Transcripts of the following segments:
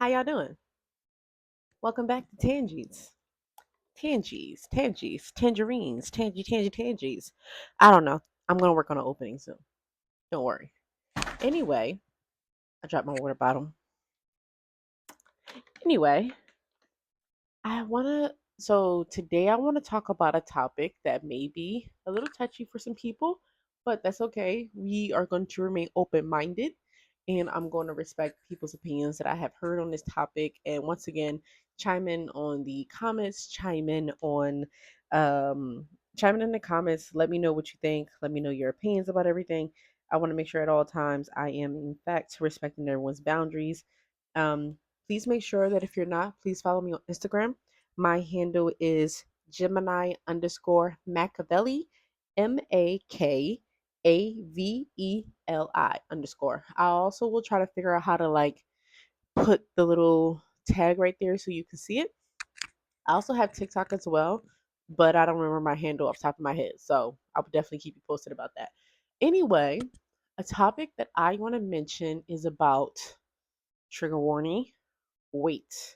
How y'all doing? Welcome back to Tangies. I don't know. I'm gonna work on an opening soon. Don't worry. Anyway, I dropped my water bottle. Anyway, today I wanna talk about a topic that may be a little touchy for some people, but that's okay. We are going to remain open minded and I'm going to respect people's opinions that I have heard on this topic. And once again, chime in on the comments, um chime in the comments, let me know what you think, let me know your opinions about everything. I want to make sure at all times I am in fact respecting everyone's boundaries. Please make sure that if you're not, please follow me on Instagram. My handle is Gemini underscore Machiavelli, Makaveli underscore. I also will try to figure out how to like put the little tag right there so you can see it. I also have TikTok as well, but I don't remember my handle off the top of my head. So I'll definitely keep you posted about that. Anyway, a topic that I want to mention is about trigger warning weight.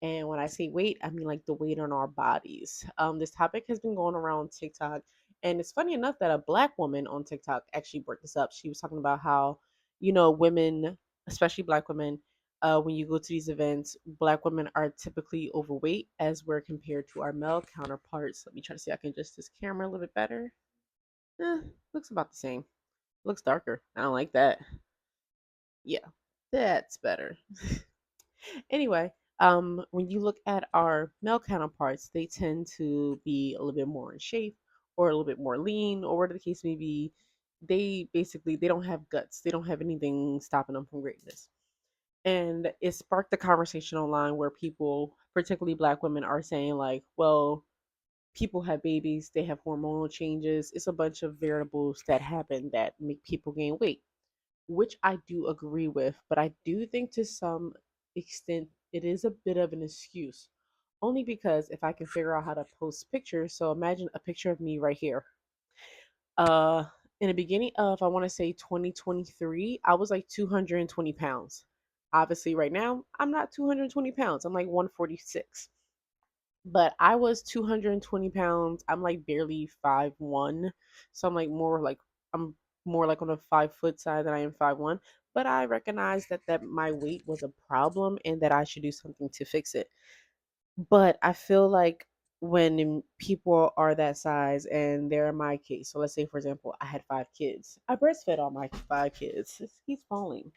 And when I say weight, I mean like the weight on our bodies. This topic has been going around TikTok, and it's funny enough that a black woman on TikTok actually brought this up. She was talking about how, women, especially black women, when you go to these events, black women are typically overweight as we're compared to our male counterparts. Let me try to see if I can adjust this camera a little bit better. Looks about the same. Looks darker. I don't like that. Yeah, that's better. Anyway, when you look at our male counterparts, they tend to be a little bit more in shape or a little bit more lean or whatever the case may be. They don't have guts. They don't have anything stopping them from greatness. And it sparked a conversation online where people, particularly black women, are saying like, well, people have babies, they have hormonal changes. It's a bunch of variables that happen that make people gain weight, which I do agree with, but I do think to some extent it is a bit of an excuse. Only because if I can figure out how to post pictures, so imagine a picture of me right here. Uh in the beginning of I want to say 2023, I was like 220 pounds. Obviously right now, I'm not 220 pounds. I'm like 146. But I was 220 pounds. I'm like barely 5'1". So I'm more like on a 5 foot side than I am 5'1". But I recognize that my weight was a problem and that I should do something to fix it. But I feel like when people are that size and they're my case, so let's say for example, I had 5 kids. I breastfed all my 5 kids. He's falling.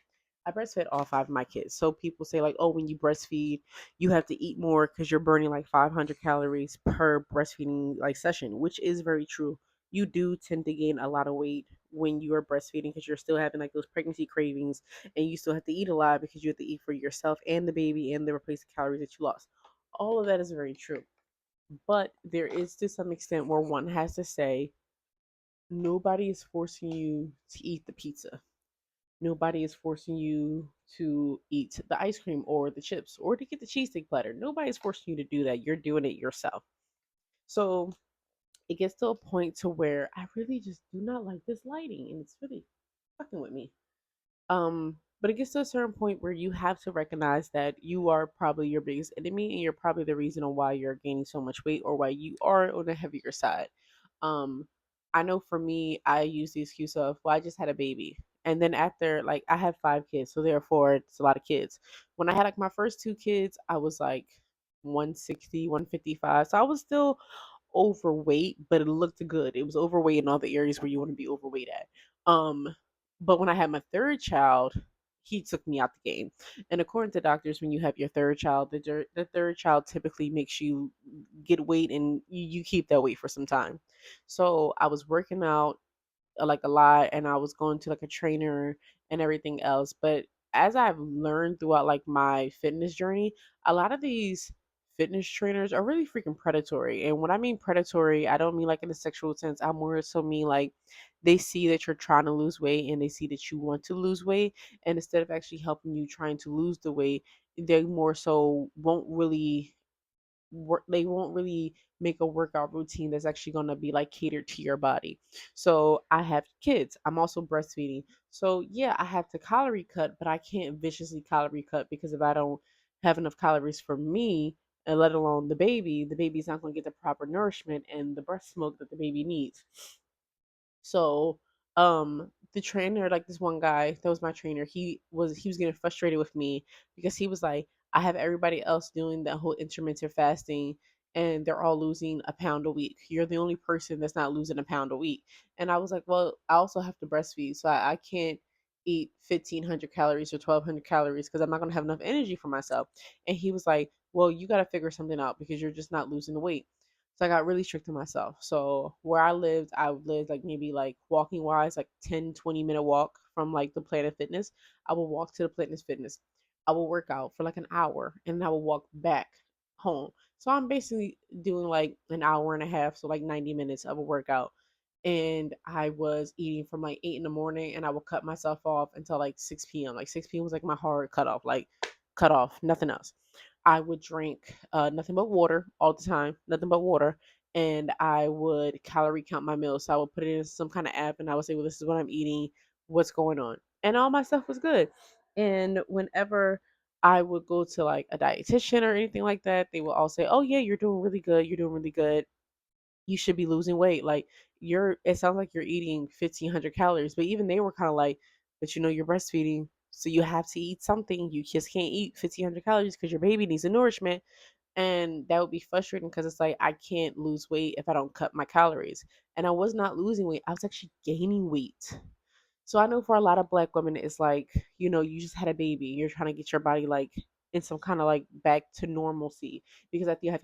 I breastfed all 5 of my kids. So people say like, oh, when you breastfeed, you have to eat more because you're burning like 500 calories per breastfeeding like session, which is very true. You do tend to gain a lot of weight when you are breastfeeding because you're still having like those pregnancy cravings and you still have to eat a lot because you have to eat for yourself and the baby and the replace the calories that you lost. All of that is very true. But there is to some extent where one has to say, nobody is forcing you to eat the pizza. Nobody is forcing you to eat the ice cream or the chips or to get the cheesesteak platter. Nobody is forcing you to do that. You're doing it yourself. So it gets to a point to where I really just do not like this lighting and it's really fucking with me. But it gets to a certain point where you have to recognize that you are probably your biggest enemy and you're probably the reason on why you're gaining so much weight or why you are on the heavier side. Um, I know for me, I use the excuse of, well, I just had a baby. And then after, like, I have 5 kids, so therefore it's a lot of kids. When I had like my first 2 kids, I was like 160, 155. So I was still overweight, but it looked good. It was overweight in all the areas where you want to be overweight at. But when I had my third child, he took me out the game. And according to doctors, when you have your third child, the third child typically makes you get weight and you keep that weight for some time. So I was working out like a lot and I was going to like a trainer and everything else. But as I've learned throughout like my fitness journey, a lot of these fitness trainers are really freaking predatory. And when I mean predatory, I don't mean like in a sexual sense. I more so mean like they see that you're trying to lose weight and they see that you want to lose weight. And instead of actually helping you trying to lose the weight, they more so won't really work, they won't really make a workout routine that's actually going to be like catered to your body. So I have kids, I'm also breastfeeding, so yeah, I have to calorie cut, but I can't viciously calorie cut because if I don't have enough calories for me, and let alone the baby's not going to get the proper nourishment and the breast milk that the baby needs. So, the trainer, like this one guy that was my trainer, he was getting frustrated with me because he was like, I have everybody else doing that whole intermittent fasting and they're all losing a pound a week. You're the only person that's not losing a pound a week. And I was like, well, I also have to breastfeed, so I can't eat 1,500 calories or 1,200 calories because I'm not gonna have enough energy for myself. And he was like, well, you got to figure something out because you're just not losing the weight. So I got really strict on myself. So where I lived like maybe like walking wise, like 10-20 minute walk from like the Planet Fitness. I will walk to the Planet Fitness. I will work out for like an hour and then I will walk back home. So I'm basically doing like an hour and a half, so like 90 minutes of a workout. And I was eating from like 8 in the morning and I would cut myself off until like 6 p.m. Like 6 p.m. was like my hard cutoff, like cut off, nothing else. I would drink nothing but water all the time, nothing but water. And I would calorie count my meals. So I would put it in some kind of app and I would say, well, this is what I'm eating, what's going on. And all my stuff was good. And whenever I would go to like a dietitian or anything like that, they will all say, oh, yeah, you're doing really good. You're doing really good. You should be losing weight. Like it sounds like you're eating 1,500 calories. But even they were kind of like, but you're breastfeeding. So you have to eat something. You just can't eat 1,500 calories because your baby needs the nourishment. And that would be frustrating because it's like I can't lose weight if I don't cut my calories. And I was not losing weight, I was actually gaining weight. So I know for a lot of black women, it's like, you just had a baby. You're trying to get your body like in some kind of like back to normalcy because after you have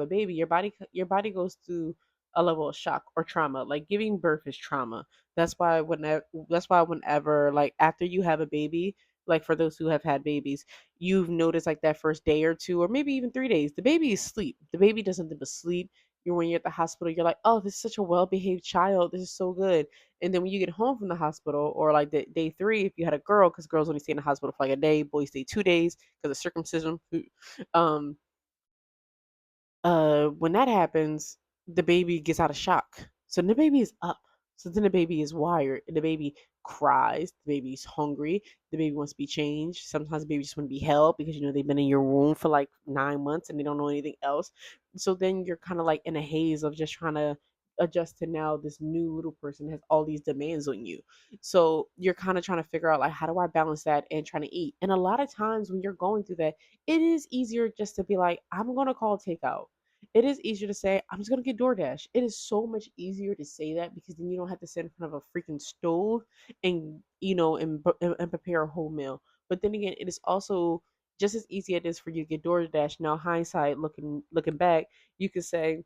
a baby, your body goes through a level of shock or trauma. Like giving birth is trauma. That's why whenever like after you have a baby, like for those who have had babies, you've noticed like that first day or two or maybe even 3 days, the baby is asleep. The baby doesn't need to sleep. When you're at the hospital, you're like, oh, this is such a well behaved child. This is so good. And then when you get home from the hospital, or like the day three, if you had a girl, because girls only stay in the hospital for like a day, boys stay 2 days because of circumcision. Um, when that happens, the baby gets out of shock. So then the baby is up. So then the baby is wired. And the baby cries. The baby's hungry. The baby wants to be changed. Sometimes the baby just want to be held because they've been in your womb for like 9 months and they don't know anything else. So then you're kind of like in a haze of just trying to adjust to now this new little person has all these demands on you. So you're kind of trying to figure out like how do I balance that and trying to eat. And a lot of times when you're going through that, it is easier just to be like, I'm gonna call takeout. It is easier to say, I'm just gonna get DoorDash. It is so much easier to say that because then you don't have to sit in front of a freaking stove and prepare a whole meal. But then again, it is also just as easy as it is for you to get DoorDash. Now, hindsight, looking back, you could say,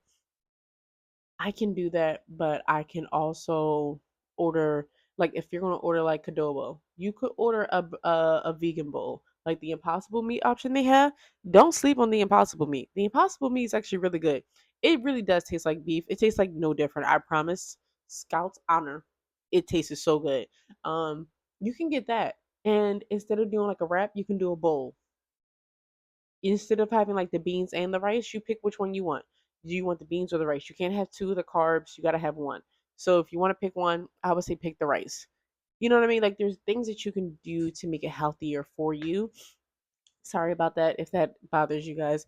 I can do that, but I can also order like if you're gonna order like Cadobo, you could order a vegan bowl, like the Impossible Meat option they have. Don't sleep on the Impossible Meat. The Impossible Meat is actually really good. It really does taste like beef. It tastes like no different. I promise. Scout's honor, it tastes so good. Um, you can get that, and instead of doing like a wrap, you can do a bowl. Instead of having like the beans and the rice, you pick which one you want. Do you want the beans or the rice? You can't have two of the carbs. You got to have one. So if you want to pick one, I would say pick the rice. You know what I mean? Like there's things that you can do to make it healthier for you. Sorry about that if that bothers you guys.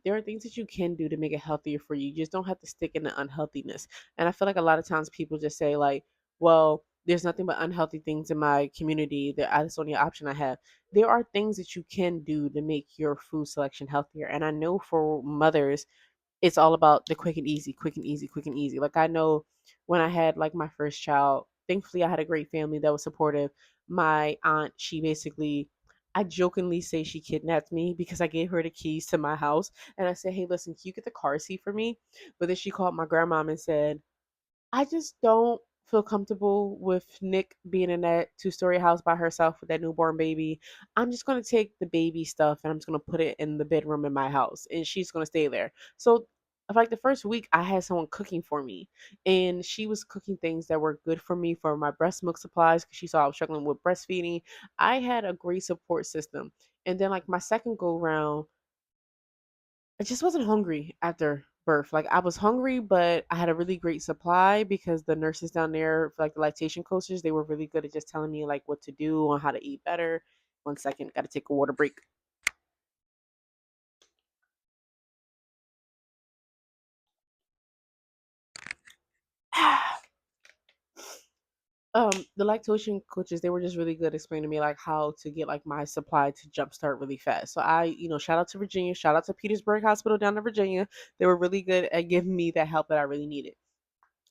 There are things that you can do to make it healthier for you. You just don't have to stick in the unhealthiness. And I feel like a lot of times people just say like, well, there's nothing but unhealthy things in my community. That's the only option I have. There are things that you can do to make your food selection healthier. And I know for mothers, it's all about the quick and easy, quick and easy, quick and easy. Like I know when I had like my first child, thankfully I had a great family that was supportive. My aunt, she basically, I jokingly say she kidnapped me because I gave her the keys to my house and I said, hey, listen, can you get the car seat for me? But then she called my grandmom and said, I just don't feel comfortable with Nick being in that two-story house by herself with that newborn baby. I'm just going to take the baby stuff and I'm just going to put it in the bedroom in my house and she's going to stay there. So for like the first week I had someone cooking for me and she was cooking things that were good for me for my breast milk supplies because she saw I was struggling with breastfeeding. I had a great support system. And then like my second go round, I just wasn't hungry after birth. Like I was hungry, but I had a really great supply because the nurses down there, like the lactation coaches, they were really good at just telling me like what to do and how to eat better. 1 second, got to take a water break. The lactation coaches, they were just really good explaining to me like how to get like my supply to jumpstart really fast. So shout out to Virginia, shout out to Petersburg Hospital down in Virginia. They were really good at giving me that help that I really needed.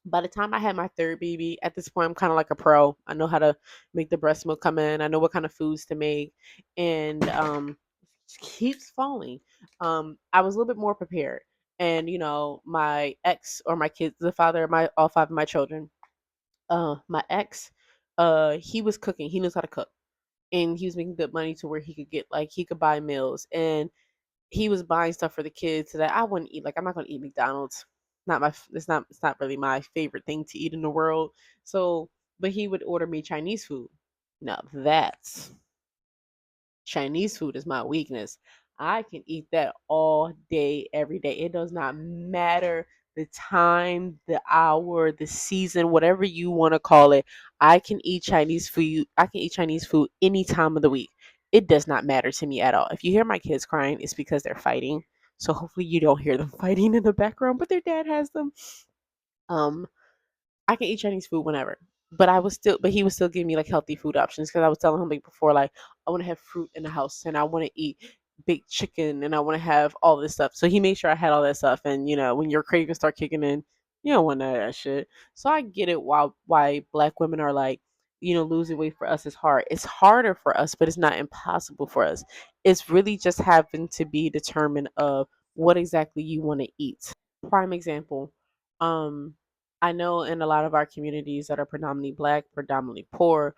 By the time I had my third baby, at this point I'm kind of like a pro. I know how to make the breast milk come in. I know what kind of foods to make, and it keeps falling. I was a little bit more prepared, and my ex or my kids, the father of my all five of my children, my ex, he was cooking. He knows how to cook, and he was making good money to where he could get like he could buy meals, and he was buying stuff for the kids that I wouldn't eat. Like I'm not gonna eat McDonald's. Not my. It's not really my favorite thing to eat in the world. So, but he would order me Chinese food. Now that's Chinese food is my weakness. I can eat that all day, every day. It does not matter the time, the hour, the season, whatever you want to call it. I can eat Chinese food. I can eat Chinese food any time of the week. It does not matter to me at all. If you hear my kids crying, it's because they're fighting. So hopefully you don't hear them fighting in the background, but their dad has them. Um, I can eat Chinese food whenever. But he was still giving me like healthy food options because I was telling him like before, like I want to have fruit in the house and I want to eat baked chicken and I want to have all this stuff. So he made sure I had all that stuff. And when your cravings start kicking in, you don't want none of that shit. So I get it why black women are like, losing weight for us is hard. It's harder for us, but it's not impossible for us. It's really just having to be determined of what exactly you want to eat. Prime example. Um, I know in a lot of our communities that are predominantly black, predominantly poor,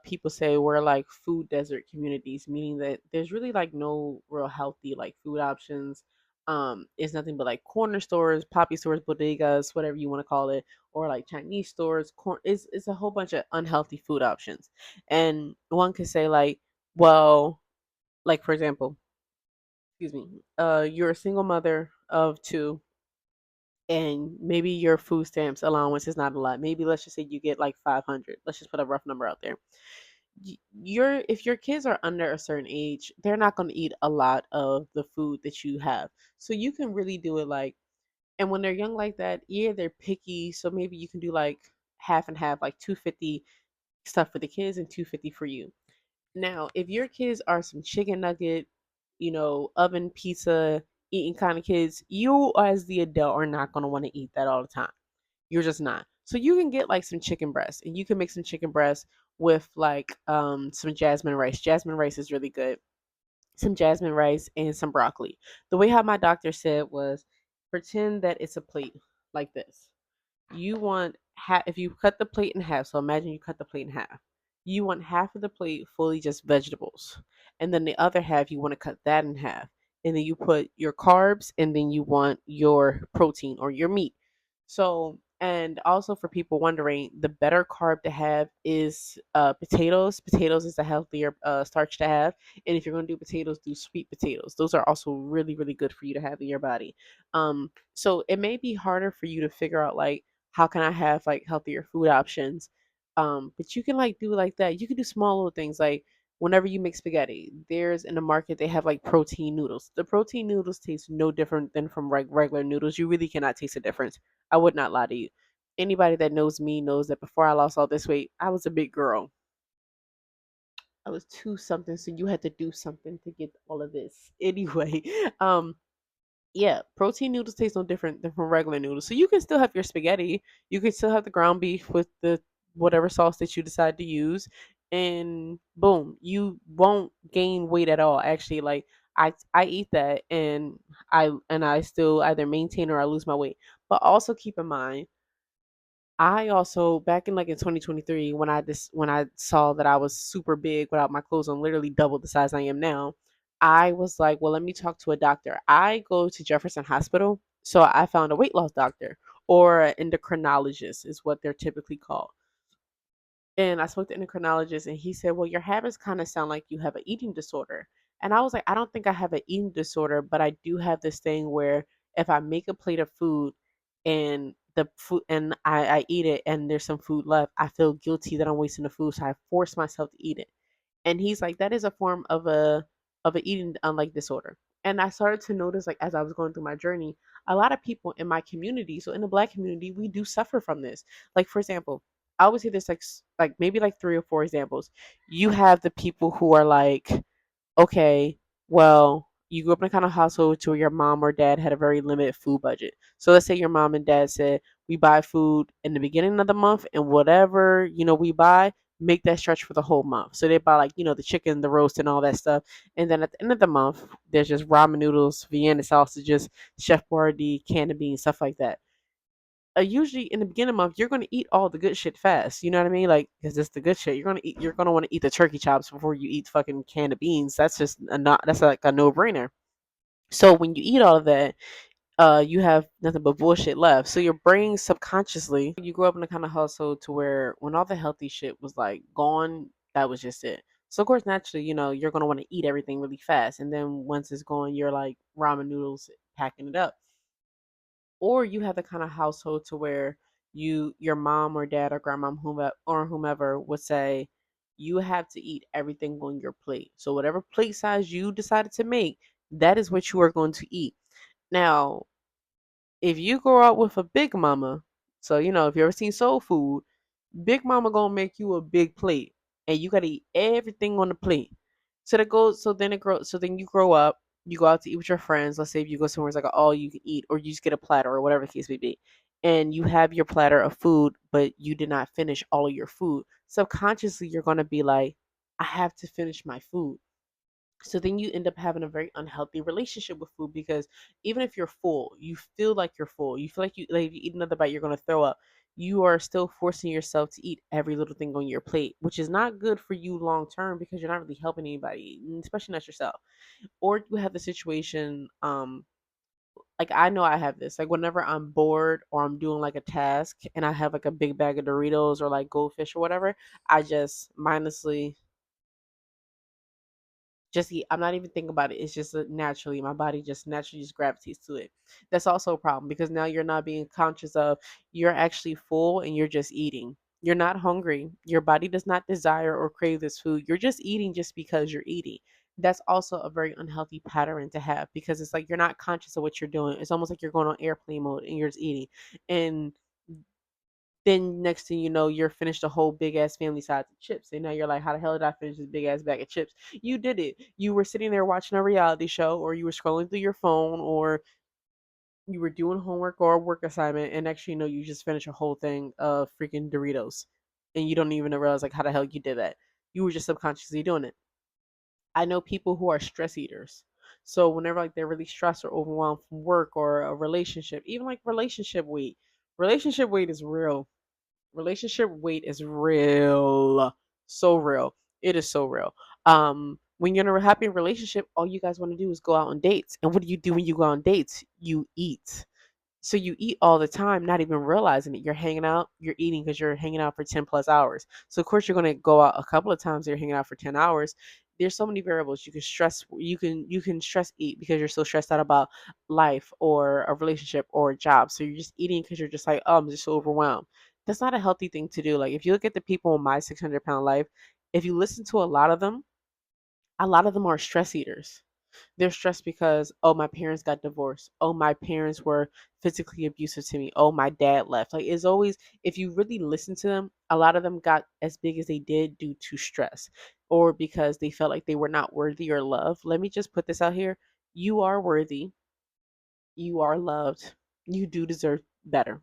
people say we're like food desert communities, meaning that there's really like no real healthy like food options. It's nothing but like corner stores, poppy stores, bodegas, whatever you want to call it, or like Chinese stores. It's a whole bunch of unhealthy food options, and one could say like, well, like for example, excuse me, you're a single mother of two and maybe your food stamps allowance is not a lot. Maybe let's just say you get like 500. Let's just put a rough number out there. If your kids are under a certain age, they're not going to eat a lot of the food that you have. So you can really do it like, and when they're young like that, yeah, they're picky. So maybe you can do like half and half, like 250 stuff for the kids and 250 for you. Now, if your kids are some chicken nugget, oven pizza eating kind of kids, you as the adult are not going to want to eat that all the time. You're just not. So you can get like some chicken breast and you can make some chicken breast with like some jasmine rice. Jasmine rice is really good. Some jasmine rice and some broccoli. The way how my doctor said was pretend that it's a plate like this. You want if you cut the plate in half, so imagine you cut the plate in half. You want half of the plate fully just vegetables. And then the other half you want to cut that in half. And then you put your carbs and then you want your protein or your meat. So, and also for people wondering, the better carb to have is potatoes. Potatoes is a healthier starch to have. And if you're going to do potatoes, do sweet potatoes. Those are also really, really good for you to have in your body. So it may be harder for you to figure out like, how can I have like healthier food options? But you can like do like that. You can do small little things like whenever you make spaghetti, there's in the market they have like protein noodles. The protein noodles taste no different than from regular noodles. You really cannot taste a difference. I would not lie to you. Anybody that knows me knows that before I lost all this weight, I was a big girl. I was two something, so you had to do something to get all of this. Anyway, um, yeah, protein noodles taste no different than from regular noodles. So you can still have your spaghetti. You can still have the ground beef with the whatever sauce that you decide to use, and boom, you won't gain weight at all. Actually, like I eat that, and I still either maintain or I lose my weight. But also keep in mind I also back in like in 2023 when I saw that I was super big without my clothes on, literally double the size I am now, I was like, well, let me talk to a doctor. I go to Jefferson Hospital, so I found a weight loss doctor or an endocrinologist is what they're typically called. And I spoke to the endocrinologist and he said, well, your habits kind of sound like you have an eating disorder. And I was like, I don't think I have an eating disorder, but I do have this thing where if I make a plate of food and the food and I eat it and there's some food left, I feel guilty that I'm wasting the food. So I force myself to eat it. And he's like, that is a form of a eating unlike disorder. And I started to notice, like, as I was going through my journey, a lot of people in my community, so in the black community, we do suffer from this. Like, for example, I always say this, like, like maybe like three or four examples. You have the people who are like, okay, well, you grew up in a kind of household to where your mom or dad had a very limited food budget. So let's say your mom and dad said, we buy food in the beginning of the month, and whatever, we buy, make that stretch for the whole month. So they buy, like, the chicken, the roast, and all that stuff. And then at the end of the month, there's just ramen noodles, Vienna sausages, Chef Boyardee, canned beans, stuff like that. Usually in the beginning of the month, you're going to eat all the good shit fast. You know what I mean? Like, because it's the good shit. You're going to want to eat the turkey chops before you eat fucking can of beans. That's just that's like a no brainer. So when you eat all of that, you have nothing but bullshit left. So your brain subconsciously, you grew up in a kind of household to where when all the healthy shit was like gone, that was just it. So of course, naturally, you're going to want to eat everything really fast. And then once it's gone, you're like ramen noodles packing it up. Or you have the kind of household to where your mom or dad or grandma whomever would say you have to eat everything on your plate. So whatever plate size you decided to make, that is what you are going to eat. Now, if you grow up with a big mama, so if you ever seen soul food, big mama gonna make you a big plate, and you gotta eat everything on the plate. So then you grow up, you go out to eat with your friends. Let's say if you go somewhere it's like all you can eat, or you just get a platter, or whatever the case may be, and you have your platter of food, but you did not finish all of your food. Subconsciously, you're gonna be like, I have to finish my food. So then you end up having a very unhealthy relationship with food, because even if you're full, you feel like you're full. You feel like if you eat another bite, you're gonna throw up. You are still forcing yourself to eat every little thing on your plate, which is not good for you long term, because you're not really helping anybody, especially not yourself. Or you have the situation, like I know I have this. Like whenever I'm bored or I'm doing like a task and I have like a big bag of Doritos or like goldfish or whatever, I just mindlessly just eat. I'm not even thinking about it. It's just naturally, my body just naturally just gravitates to it. That's also a problem, because now you're not being conscious of, you're actually full and you're just eating. You're not hungry. Your body does not desire or crave this food. You're just eating just because you're eating. That's also a very unhealthy pattern to have, because it's like you're not conscious of what you're doing. It's almost like you're going on airplane mode and you're just eating. And then next thing you know, you're finished a whole big ass family size of chips. And now you're like, how the hell did I finish this big ass bag of chips? You did it. You were sitting there watching a reality show, or you were scrolling through your phone, or you were doing homework or a work assignment, and next thing you know, you just finished a whole thing of freaking Doritos. And you don't even realize like how the hell you did that. You were just subconsciously doing it. I know people who are stress eaters. So whenever like they're really stressed or overwhelmed from work or a relationship, even like relationship weight is real. Relationship weight is real. So real. It is so real. When you're in a happy relationship, all you guys want to do is go out on dates. And what do you do when you go on dates? You eat. So you eat all the time, not even realizing it. You're hanging out, you're eating because you're hanging out for 10 plus hours. So of course you're gonna go out a couple of times, you're hanging out for 10 hours. There's so many variables. You can stress eat because you're so stressed out about life or a relationship or a job. So you're just eating because you're just like, oh, I'm just so overwhelmed. That's not a healthy thing to do. Like if you look at the people in my 600-pound life, if you listen to a lot of them are stress eaters. They're stressed because, oh, my parents got divorced. Oh, my parents were physically abusive to me. Oh, my dad left. Like, it's always, if you really listen to them, a lot of them got as big as they did due to stress, or because they felt like they were not worthy or loved. Let me just put this out here. You are worthy. You are loved. You do deserve better.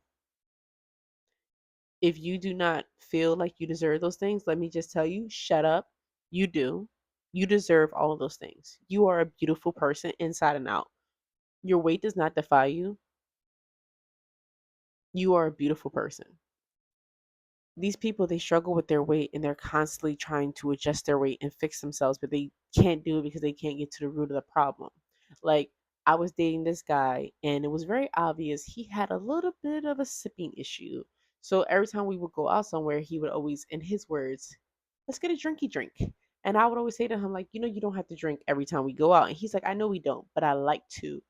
If you do not feel like you deserve those things, let me just tell you, shut up. You do. You deserve all of those things. You are a beautiful person inside and out. Your weight does not define you. You are a beautiful person. These people, they struggle with their weight and they're constantly trying to adjust their weight and fix themselves, but they can't do it because they can't get to the root of the problem. Like, I was dating this guy and it was very obvious he had a little bit of a sipping issue. So every time we would go out somewhere, he would always, in his words, let's get a drinky drink. And I would always say to him, like, you don't have to drink every time we go out. And he's like, I know we don't, but I like to.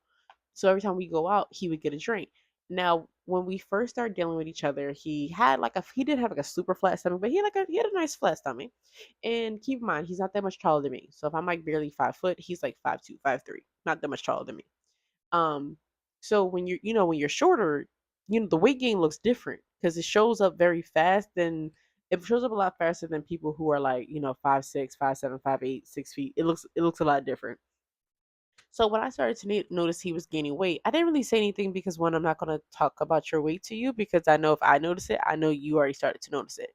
So every time we go out, he would get a drink. Now, when we first started dealing with each other, he did have like a super flat stomach, but he had a nice flat stomach. And keep in mind, he's not that much taller than me. So if I'm like barely 5 foot, he's like 5'2", 5'3", not that much taller than me. Um, so when when you're shorter, the weight gain looks different because it shows up very fast. And it shows up a lot faster than people who are like 5'6", 5'7", 5'8", 6 feet. It looks a lot different. So when I started to notice he was gaining weight, I didn't really say anything because one, I'm not going to talk about your weight to you because I know if I notice it, I know you already started to notice it.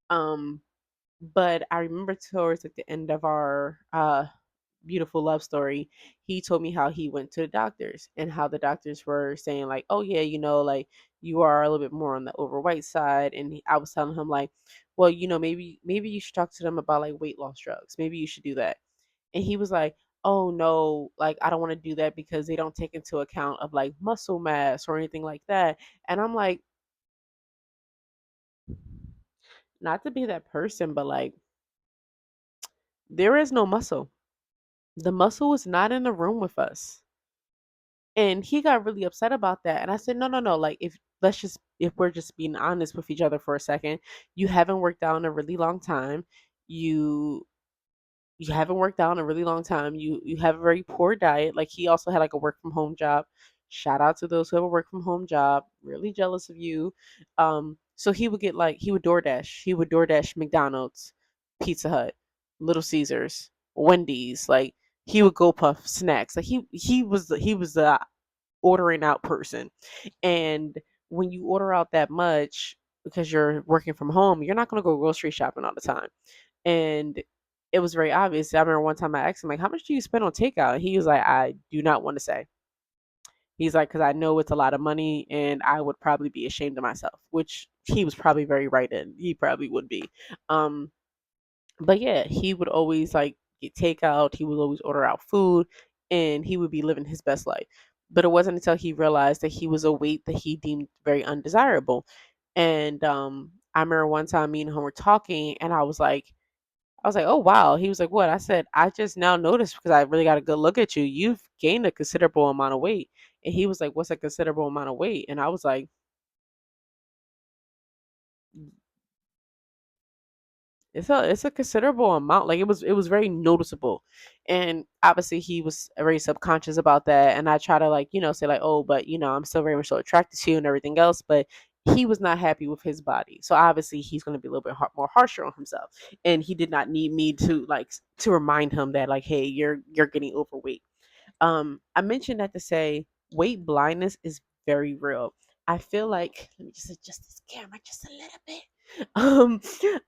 Um, but I remember towards like the end of our beautiful love story, he told me how he went to the doctors and how the doctors were saying like, oh yeah, like you are a little bit more on the overweight side. And I was telling him like, well, maybe you should talk to them about like weight loss drugs. Maybe you should do that. And he was like, oh no, like I don't want to do that because they don't take into account of like muscle mass or anything like that. And I'm like, not to be that person, but like there is no muscle. The muscle is not in the room with us. And he got really upset about that. And I said, no, no, no. Like, if we're just being honest with each other for a second, you haven't worked out in a really long time. You you haven't worked out in a really long time. You have a very poor diet. Like he also had like a work from home job. Shout out to those who have a work from home job. Really jealous of you. So he would DoorDash. He would DoorDash McDonald's, Pizza Hut, Little Caesars, Wendy's. Like he would go puff snacks. Like he was the ordering out person. And when you order out that much because you're working from home, you're not going to go grocery shopping all the time. And it was very obvious. I remember one time I asked him, like, how much do you spend on takeout? And he was like, I do not want to say. He's like, because I know it's a lot of money and I would probably be ashamed of myself, which he was probably very right in. He probably would be. Um, but yeah, he would always like get takeout. He would always order out food, and he would be living his best life. But it wasn't until he realized that he was a weight that he deemed very undesirable. And I remember one time me and him were talking, and I was like, oh wow. He was like, what? I said, I just now noticed because I really got a good look at you. You've gained a considerable amount of weight. And he was like, what's a considerable amount of weight? And I was like, it's a considerable amount. Like it was very noticeable. And obviously he was very subconscious about that. And I try to like, say like, oh, but I'm still very much so attracted to you and everything else. But he was not happy with his body. So obviously he's going to be a little bit more harsher on himself. And he did not need me to like to remind him that like, hey, you're getting overweight. I mentioned that to say weight blindness is very real. I feel like let me just adjust this camera just a little bit. Um,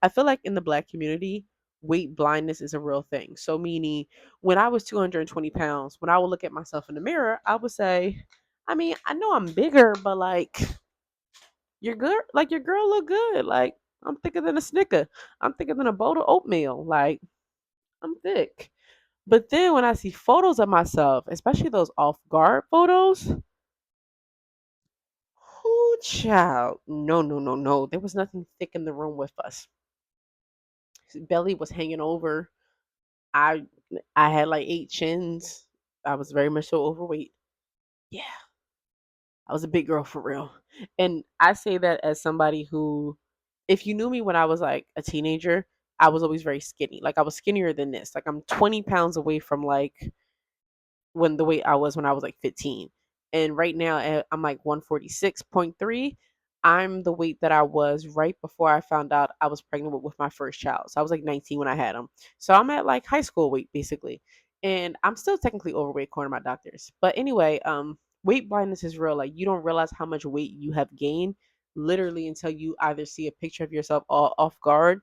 I feel like in the black community, weight blindness is a real thing. So meaning when I was 220 pounds, when I would look at myself in the mirror, I would say, I mean, I know I'm bigger, but like your girl, like your girl look good. Like I'm thicker than a Snicker. I'm thicker than a bowl of oatmeal. Like I'm thick. But then when I see photos of myself, especially those off guard photos, whoo child. No, no, no, no. There was nothing thick in the room with us. His belly was hanging over. I I had like 8 chins. I was very much so overweight. Yeah, I was a big girl for real. And I say that as somebody who, if you knew me when I was like a teenager, I was always very skinny. Like I was skinnier than this. Like I'm 20 pounds away from like when the weight I was when I was like 15. And right now I'm like 146.3. I'm the weight that I was right before I found out I was pregnant with my first child. So I was like 19 when I had him. So I'm at like high school weight basically. And I'm still technically overweight according to my doctors. But anyway, weight blindness is real. Like you don't realize how much weight you have gained literally until you either see a picture of yourself all off guard,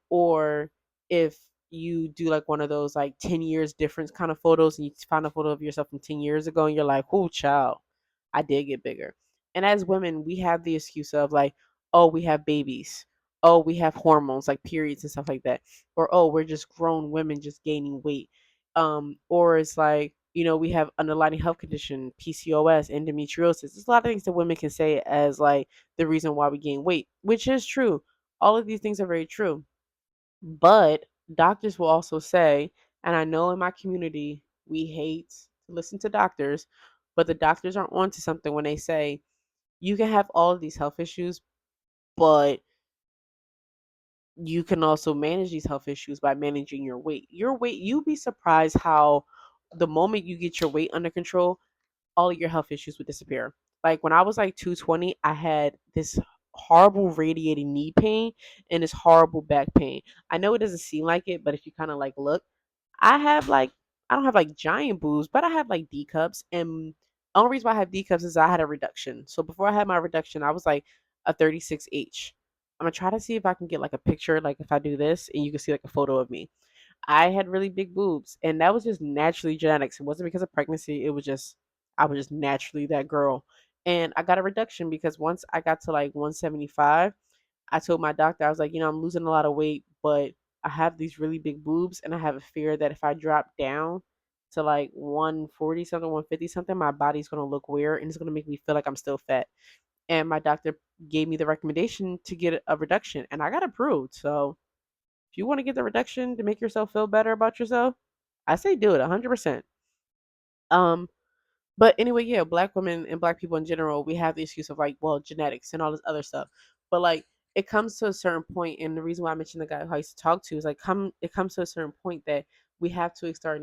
or if you do like one of those like 10 years difference kind of photos and you find a photo of yourself from 10 years ago and you're like, oh child, I did get bigger. And as women, we have the excuse of like, oh, we have babies, oh, we have hormones like periods and stuff like that, or oh, we're just grown women just gaining weight. Or it's like, we have underlying health condition, PCOS, endometriosis. There's a lot of things that women can say as like the reason why we gain weight, which is true. All of these things are very true. But doctors will also say, and I know in my community, we hate to listen to doctors, but the doctors are onto something when they say You can have all of these health issues, but you can also manage these health issues by managing your weight. Your weight, you'd be surprised how the moment you get your weight under control, all of your health issues would disappear. Like when I was like 220, I had this horrible radiating knee pain and this horrible back pain. I know it doesn't seem like it, but if you kind of like look, I have like I don't have like giant boobs, but I have like D cups. And the only reason why I have D cups is I had a reduction. So before I had my reduction, I was like a 36H. I'm gonna try to see if I can get like a picture, like if I do this, and you can see like a photo of me. I had really big boobs, and that was just naturally genetics. It wasn't because of pregnancy. It was just I was just naturally that girl. And I got a reduction because once I got to like 175, I told my doctor, I was like, I'm losing a lot of weight, but I have these really big boobs, and I have a fear that if I drop down to like 140 something, 150 something, my body's gonna look weird and it's gonna make me feel like I'm still fat. And my doctor gave me the recommendation to get a reduction, and I got approved. So if you want to get the reduction to make yourself feel better about yourself, I say do it 100%. Um, but anyway, yeah, black women and black people in general, we have the excuse of like, well, genetics and all this other stuff. But like it comes to a certain point, and the reason why I mentioned the guy who I used to talk to is like it comes to a certain point that we have to start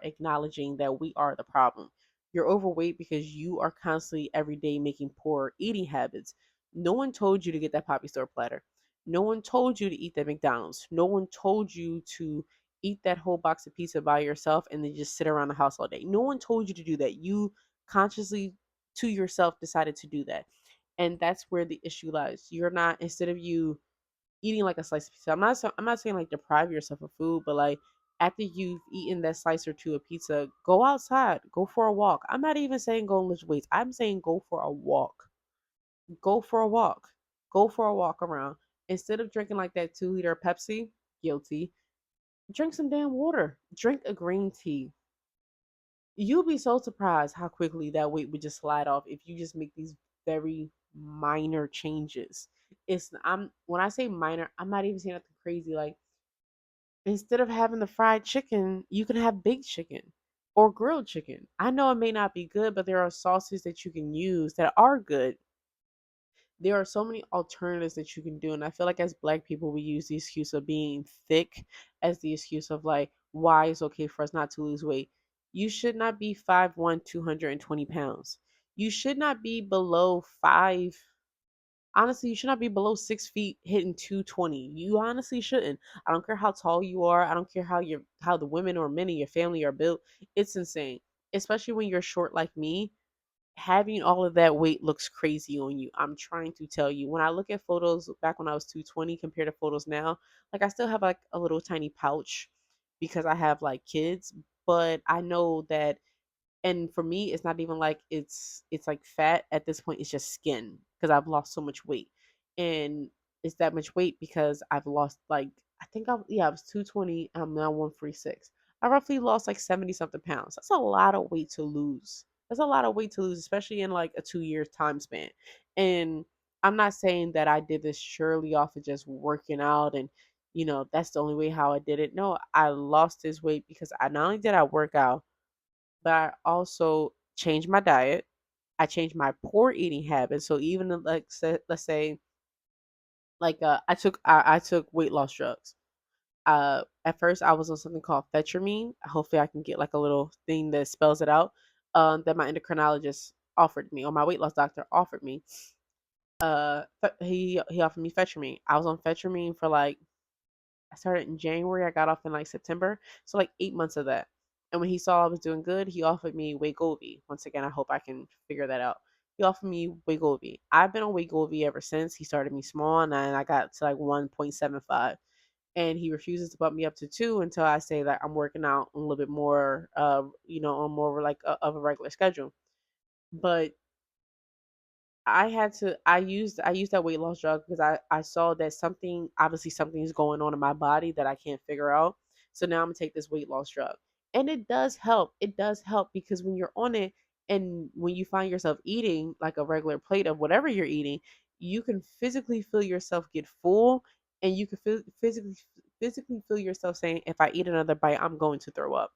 acknowledging that we are the problem. You're overweight because you are constantly every day making poor eating habits. No one told you to get that poppy store platter. No one told you to eat that McDonald's. No one told you to eat that whole box of pizza by yourself and then just sit around the house all day. No one told you to do that. You consciously to yourself decided to do that. And that's where the issue lies. You're not instead of you eating like a slice of pizza. I'm not saying like deprive yourself of food, but like after you've eaten that slice or two of pizza, go outside, go for a walk. I'm not even saying go and lift weights. I'm saying go for a walk. Go for a walk. Go for a walk around. Instead of drinking like that 2 liter Pepsi, guilty, drink some damn water. Drink a green tea. You'll be so surprised how quickly that weight would just slide off if you just make these very minor changes. It's I'm when I say minor, I'm not even saying nothing crazy. Like instead of having the fried chicken, you can have baked chicken or grilled chicken. I know it may not be good, but there are sauces that you can use that are good. There are so many alternatives that you can do, and I feel like as black people we use the excuse of being thick as the excuse of like why it's okay for us not to lose weight. You should not be 5'1", 220 pounds. You should not be below 5. Honestly, you should not be below 6 feet hitting 220. You honestly shouldn't. I don't care how tall you are. I don't care how the women or men in your family are built. It's insane, especially when you're short like me. Having all of that weight looks crazy on you. I'm trying to tell you. When I look at photos back when I was 220 compared to photos now, like I still have like a little tiny pouch because I have like kids, but I know that, and for me it's not even like it's like fat at this point, it's just skin because I've lost so much weight. And it's that much weight because I've lost like I was 220, I'm now 146. I roughly lost like 70 something pounds. That's a lot of weight to lose. That's a lot of weight to lose, especially in like a 2 year time span. And I'm not saying that I did this surely off of just working out and that's the only way how I did it. No, I lost this weight because I not only did I work out, but I also changed my diet. I changed my poor eating habits. So even like let's say like I took weight loss drugs. At first I was on something called fetramine. Hopefully I can get like a little thing that spells it out. That my endocrinologist offered me, or my weight loss doctor offered me. He offered me fetramine. I was on fetramine for like I started in January. I got off in like September. So like 8 months of that. And when he saw I was doing good, he offered me Wegovy. Once again, I hope I can figure that out. He offered me Wegovy. I've been on Wegovy ever since. He started me small, and then I got to like 1.75. And he refuses to bump me up to 2 until I say that I'm working out a little bit more, on more like of a regular schedule. But I used that weight loss drug because I saw that something's going on in my body that I can't figure out. So now I'm gonna take this weight loss drug. And it does help. It does help because when you're on it and when you find yourself eating like a regular plate of whatever you're eating, you can physically feel yourself get full, and you can physically feel yourself saying, if I eat another bite, I'm going to throw up.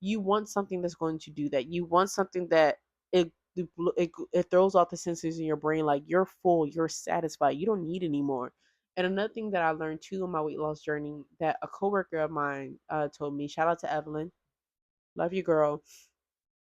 You want something that's going to do that. You want something that it it throws off the sensors in your brain, like you're full, you're satisfied, you don't need anymore. And another thing that I learned too on my weight loss journey that a coworker of mine told me, shout out to Evelyn, love you girl.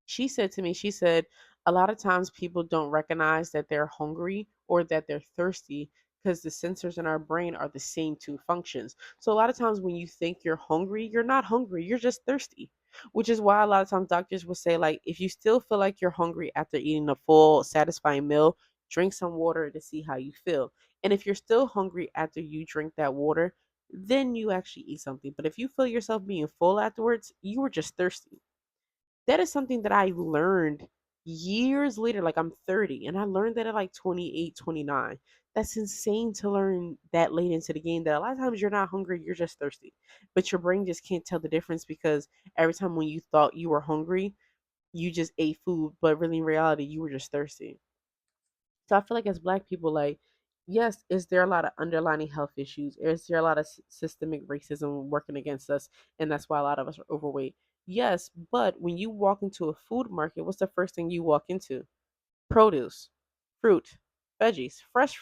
She said to me, she said, a lot of times people don't recognize that they're hungry or that they're thirsty because the sensors in our brain are the same two functions. So a lot of times when you think you're hungry, you're not hungry, you're just thirsty. Which is why a lot of times doctors will say, like, if you still feel like you're hungry after eating a full, satisfying meal, drink some water to see how you feel. And if you're still hungry after you drink that water, then you actually eat something. But if you feel yourself being full afterwards, you were just thirsty. That is something that I learned years later. Like, I'm 30 and I learned that at like 28, 29. That's insane to learn that late into the game, that a lot of times you're not hungry, you're just thirsty. But your brain just can't tell the difference because every time when you thought you were hungry, you just ate food, but really in reality, you were just thirsty. So I feel like as black people, like, yes, is there a lot of underlying health issues? Is there a lot of systemic racism working against us? And that's why a lot of us are overweight. Yes, but when you walk into a food market, what's the first thing you walk into? Produce, fruit, veggies, fresh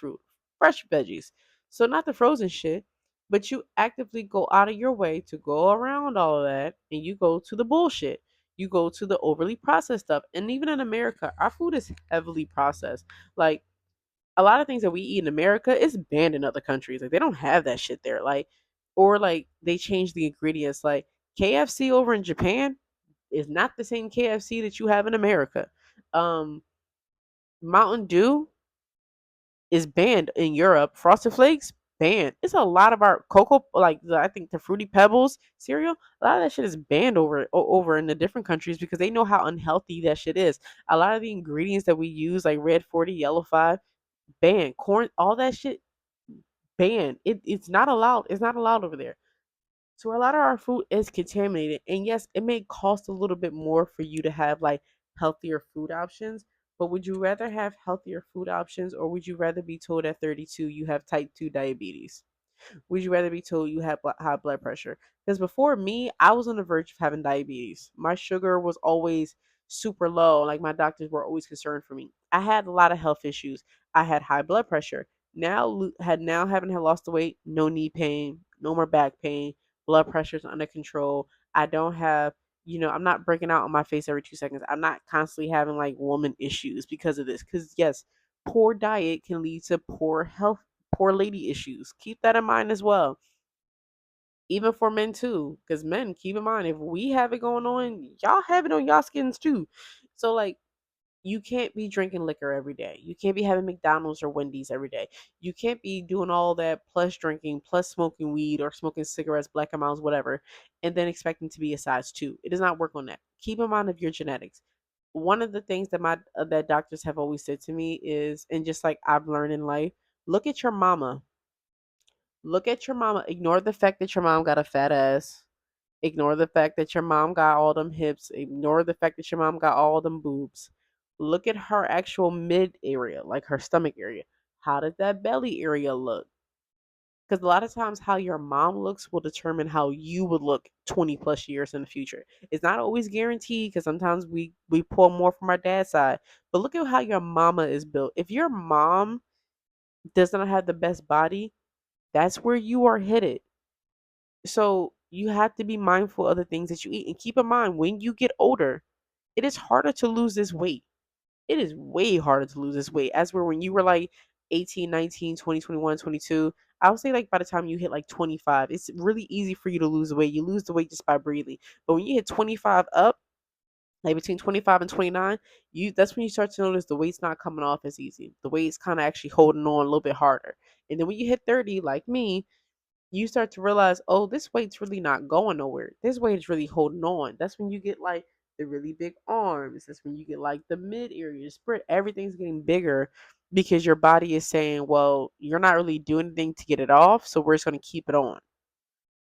veggies. So not the frozen shit, but you actively go out of your way to go around all of that and you go to the bullshit. You go to the overly processed stuff. And even in America, our food is heavily processed. Like, a lot of things that we eat in America is banned in other countries. Like, they don't have that shit there. Like, or like they change the ingredients. Like, KFC over in Japan is not the same KFC that you have in America. Um, Mountain Dew is banned in Europe. Frosted Flakes banned. It's a lot of our cocoa, like I think the Fruity Pebbles cereal. A lot of that shit is banned over in the different countries because they know how unhealthy that shit is. A lot of the ingredients that we use, like Red 40, Yellow 5, banned. Corn, all that shit banned. It's not allowed. It's not allowed over there. So a lot of our food is contaminated. And yes, it may cost a little bit more for you to have like healthier food options. But would you rather have healthier food options, or would you rather be told at 32 you have type 2 diabetes? Would you rather be told you have high blood pressure? Because before me, I was on the verge of having diabetes. My sugar was always super low. Like, my doctors were always concerned for me. I had a lot of health issues. I had high blood pressure. Now having lost the weight, no knee pain, no more back pain, blood pressure's under control. I don't have, I'm not breaking out on my face every 2 seconds. I'm not constantly having like woman issues because of this. Because yes, poor diet can lead to poor health, poor lady issues. Keep that in mind as well. Even for men too. Because men, keep in mind, if we have it going on, y'all have it on y'all skins too. So like, you can't be drinking liquor every day. You can't be having McDonald's or Wendy's every day. You can't be doing all that plus drinking, plus smoking weed or smoking cigarettes, black and miles, whatever, and then expecting to be a size 2. It does not work on that. Keep in mind of your genetics. One of the things that my that doctors have always said to me is, and just like I've learned in life, look at your mama. Look at your mama. Ignore the fact that your mom got a fat ass. Ignore the fact that your mom got all them hips. Ignore the fact that your mom got all them boobs. Look at her actual mid area, like her stomach area. How does that belly area look? Because a lot of times, how your mom looks will determine how you would look 20 plus years in the future. It's not always guaranteed because sometimes we pull more from our dad's side. But look at how your mama is built. If your mom does not have the best body, that's where you are headed. So you have to be mindful of the things that you eat. And keep in mind, when you get older, it is harder to lose this weight. It is way harder to lose this weight. As where when you were like 18, 19, 20, 21, 22, I would say like by the time you hit like 25, it's really easy for you to lose the weight. You lose the weight just by breathing. But when you hit 25 up, like between 25 and 29, that's when you start to notice the weight's not coming off as easy. The weight's kind of actually holding on a little bit harder. And then when you hit 30, like me, you start to realize, oh, this weight's really not going nowhere. This weight is really holding on. That's when you get like the really big arms. That's when you get like the mid area, spread. Everything's getting bigger because your body is saying, well, you're not really doing anything to get it off, so we're just going to keep it on.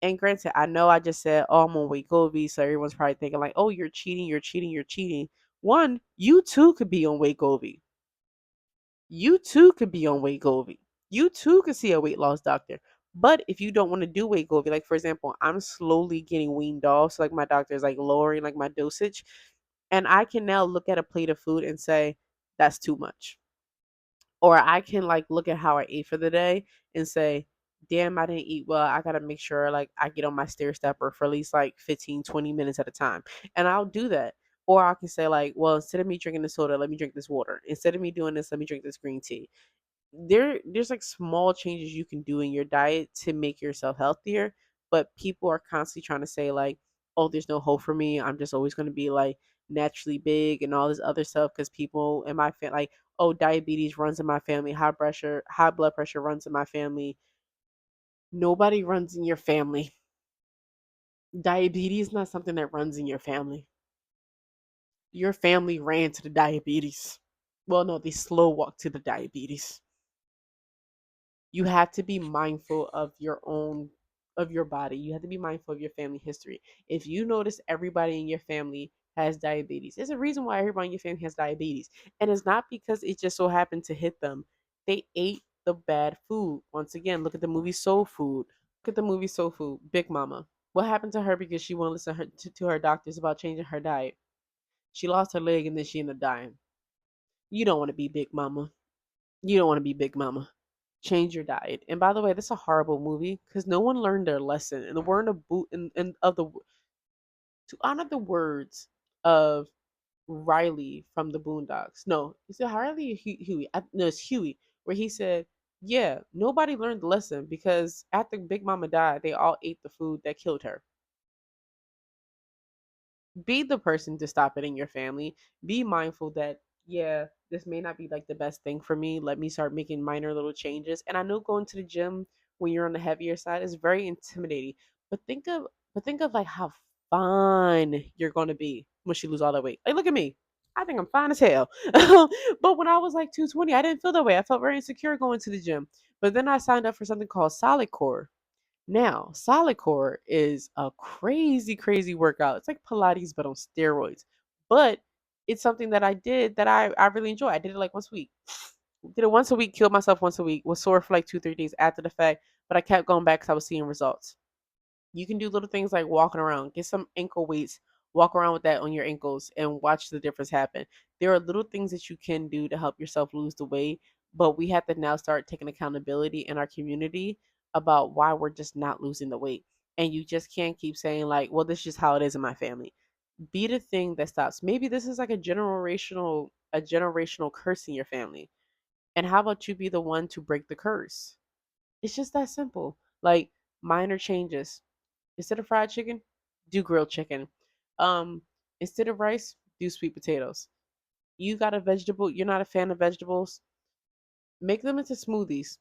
And granted, I know I just said, oh, I'm on Wegovy, so everyone's probably thinking like, oh, you're cheating, you're cheating, you're cheating. One, you too could be on Wegovy. You too could be on Wegovy. You too could see a weight loss doctor. But if you don't want to do Wegovy, like for example, I'm slowly getting weaned off. So like my doctor is like lowering like my dosage. And I can now look at a plate of food and say, that's too much. Or I can like look at how I ate for the day and say, damn, I didn't eat well. I got to make sure like I get on my stair stepper for at least like 15, 20 minutes at a time. And I'll do that. Or I can say like, well, instead of me drinking this soda, let me drink this water. Instead of me doing this, let me drink this green tea. There's like small changes you can do in your diet to make yourself healthier, but people are constantly trying to say like, oh, there's no hope for me, I'm just always going to be like naturally big and all this other stuff because people in my family like, oh, diabetes runs in my family, high blood pressure runs in my family. Nobody runs in your family. Diabetes is not something that runs in your family. Your family ran to the diabetes. Well, no, they slow walk to the diabetes. You have to be mindful of your own, of your body. You have to be mindful of your family history. If you notice everybody in your family has diabetes, there's a reason why everybody in your family has diabetes. And it's not because it just so happened to hit them. They ate the bad food. Once again, look at the movie Soul Food. Look at the movie Soul Food. Big Mama. What happened to her because she won't listen to her doctors about changing her diet? She lost her leg and then she ended up dying. You don't want to be Big Mama. You don't want to be Big Mama. Change your diet. And by the way, this is a horrible movie because no one learned their lesson. And the word of boot and of the to honor the words of Riley from the Boondocks. No, is it Riley or Huey? No, it's Huey, where he said, "Yeah, nobody learned the lesson because after Big Mama died, they all ate the food that killed her." Be the person to stop it in your family. Be mindful that, yeah, this may not be like the best thing for me. Let me start making minor little changes. And I know going to the gym when you're on the heavier side is very intimidating. But think of like how fine you're gonna be once you lose all that weight. Like look at me. I think I'm fine as hell. But when I was like 220, I didn't feel that way. I felt very insecure going to the gym. But then I signed up for something called Solid Core. Now, solid core is a crazy, crazy workout. It's like Pilates, but on steroids. But it's something that I did that I really enjoy. I did it like once a week. Did it once a week, killed myself once a week, was sore for like 2, 3 days after the fact, but I kept going back because I was seeing results. You can do little things like walking around, get some ankle weights, walk around with that on your ankles and watch the difference happen. There are little things that you can do to help yourself lose the weight, but we have to now start taking accountability in our community about why we're just not losing the weight. And you just can't keep saying like, well, this is just how it is in my family. Be the thing that stops. Maybe this is like a generational curse in your family. And how about you be the one to break the curse? It's just that simple. Like minor changes. Instead of fried chicken, do grilled chicken. Um, Instead of rice, do sweet potatoes. You got a vegetable, you're not a fan of vegetables, make them into smoothies.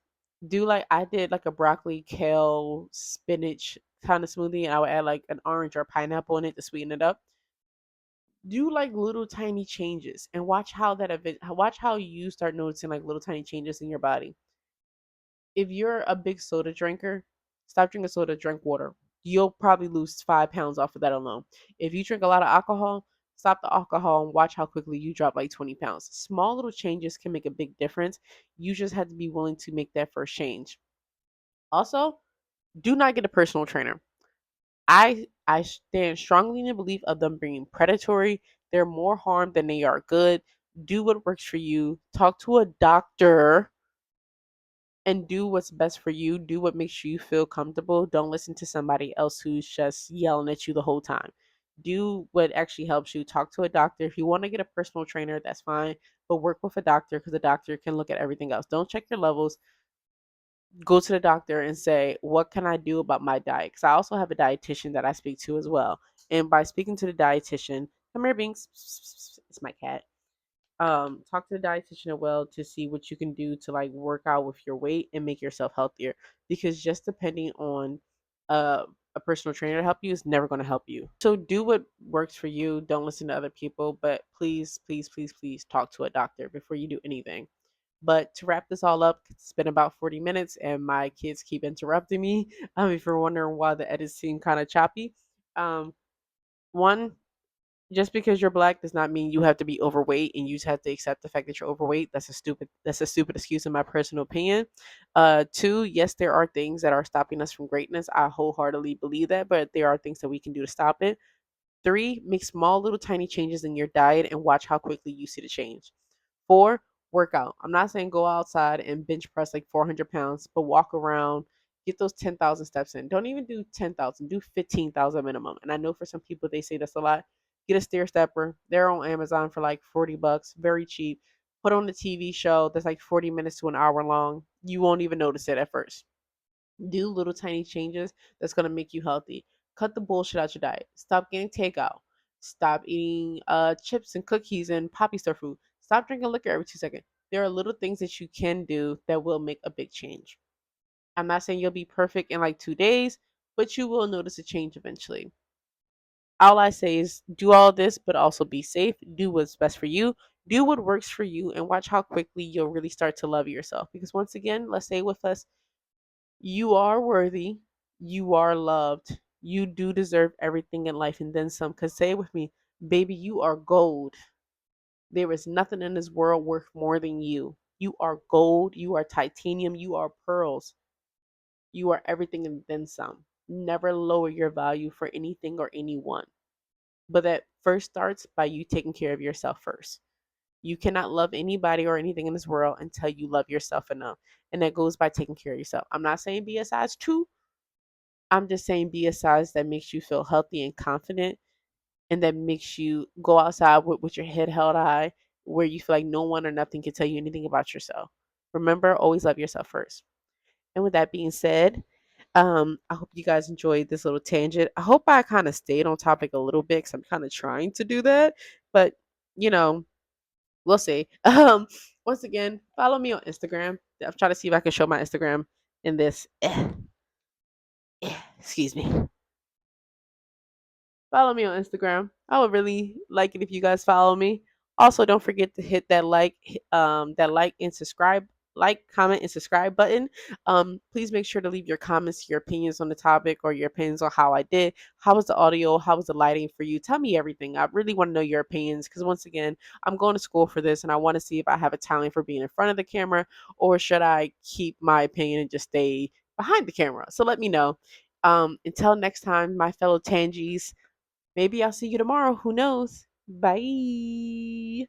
Do like I did like a broccoli, kale, spinach kind of smoothie, and I would add like an orange or pineapple in it to sweeten it up. Do like little tiny changes and watch how you start noticing like little tiny changes in your body. If you're a big soda drinker, stop drinking soda, drink water. You'll probably lose 5 pounds off of that alone. If you drink a lot of alcohol, stop the alcohol and watch how quickly you drop like 20 pounds. Small little changes can make a big difference. You just have to be willing to make that first change. Also, do not get a personal trainer. I stand strongly in the belief of them being predatory. They're more harm than they are good. Do what works for you. Talk to a doctor and do what's best for you. Do what makes you feel comfortable. Don't listen to somebody else who's just yelling at you the whole time. Do what actually helps you. Talk to a doctor. If you want to get a personal trainer, that's fine, but work with a doctor because the doctor can look at everything else. Don't check your levels. Go to the doctor and say, what can I do about my diet? Because I also have a dietitian that I speak to as well. And by speaking to the dietitian, come here, Binks. It's my cat. Talk to the dietitian as well to see what you can do to like work out with your weight and make yourself healthier, because just depending on uh, a personal trainer to help you is never going to help you. So do what works for you. Don't listen to other people, but please, please, please, please talk to a doctor before you do anything. But to wrap this all up, it's been about 40 minutes and my kids keep interrupting me. If you're wondering why the edits seem kind of choppy, um one, just because you're black does not mean you have to be overweight and you just have to accept the fact that you're overweight. That's a stupid excuse in my personal opinion. Two, yes, there are things that are stopping us from greatness. I wholeheartedly believe that, but there are things that we can do to stop it. 3, make small little tiny changes in your diet and watch how quickly you see the change. 4, workout. I'm not saying go outside and bench press like 400 pounds, but walk around, get those 10,000 steps in. Don't even do 10,000, do 15,000 minimum. And I know for some people they say that's a lot. Get a stair stepper. They're on Amazon for like 40 bucks, very cheap. Put on the TV show that's like 40 minutes to an hour long. You won't even notice it at first. Do little tiny changes that's going to make you healthy. Cut the bullshit out your diet. Stop getting takeout. Stop eating chips and cookies and poppy star food. Stop drinking liquor every 2 seconds. There are little things that you can do that will make a big change. I'm not saying you'll be perfect in like 2 days, but you will notice a change eventually. All I say is do all this, but also be safe. Do what's best for you. Do what works for you, and watch how quickly you'll really start to love yourself. Because once again, let's say with us, you are worthy. You are loved. You do deserve everything in life and then some. Because say it with me, baby, you are gold. There is nothing in this world worth more than you. You are gold. You are titanium. You are pearls. You are everything and then some. Never lower your value for anything or anyone. But that first starts by you taking care of yourself first. You cannot love anybody or anything in this world until you love yourself enough. And that goes by taking care of yourself. I'm not saying be a size 2. I'm just saying be a size that makes you feel healthy and confident and that makes you go outside with your head held high, where you feel like no one or nothing can tell you anything about yourself. Remember, always love yourself first. And with that being said, I hope you guys enjoyed this little tangent. I hope I kind of stayed on topic a little bit because I'm kind of trying to do that. But, you know, we'll see. Once again, follow me on Instagram. I'm trying to see if I can show my Instagram in this. Excuse me. Follow me on Instagram. I would really like it if you guys follow me. Also, don't forget to hit that like and subscribe, comment, and subscribe button. Please make sure to leave your comments, your opinions on the topic, or your opinions on how I did. How was the audio? How was the lighting for you? Tell me everything. I really want to know your opinions because once again, I'm going to school for this, and I want to see if I have a talent for being in front of the camera, or should I keep my opinion and just stay behind the camera? So let me know. Until next time, my fellow Tangies. Maybe I'll see you tomorrow. Who knows? Bye.